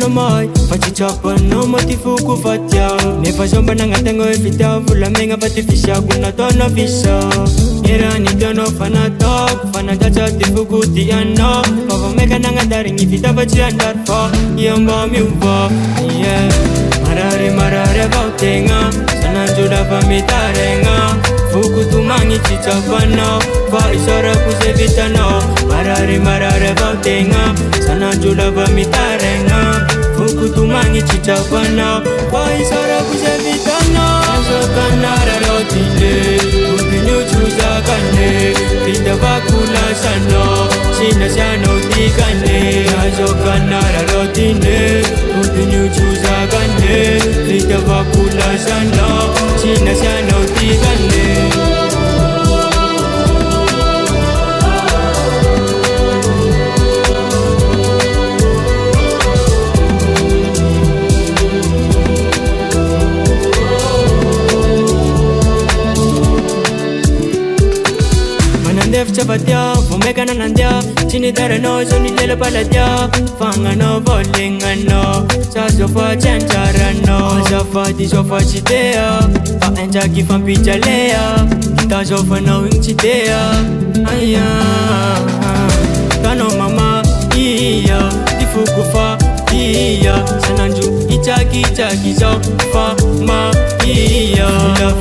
no mai Fachichapa no motifu kufatia Nefa zomba nangatengo evita Vula menga patifisha kuna tono fisha Nira ni tono fanata Kufana jaja tifuku tiano Kava meka nangadaringi vita vachi andarfa Yamba miuva Yeah Marary marary bautenga Sana juda pamitarenga Fuku tumangi chichapano Fa isara kusevitano Marary marary bautenga Sana juda pamitarenga Fuku tumangi chichapano Fa isara kusevitano Azokanara rotile Udinyu chuzakane Vita vakula sano Sina sano tikane Azokanara rotile Udinyu chuzakane Vita vakula sano Sina sano tikane Chapatia, Fomeka Nandia, Chinidara no, Sony Lila Paladia, Fangano, Bolingano, Sasofa Chancharano, Zafa di Sofa Chitea, Anjaki from Pichalea, Tasofa no Chitea, Aya, Kano Mama, Iya, Tifukufa, Iya, Sananju, Ichaki, Chaki, Sofa, Ma, Iya,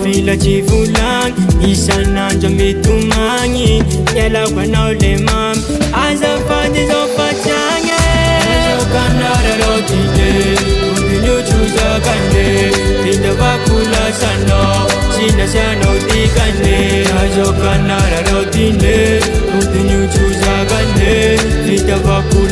Fila Chifulang, Isananjo Mitumangi, Yala Panole Mam, Azafa di Sofa Change, Azokanara Rotile, Udinu Chuzakane, Vita Vakula Sano, Sina Sano Tikane, Azokanara Rotile, Udinu Chuzakane, Vita Vakula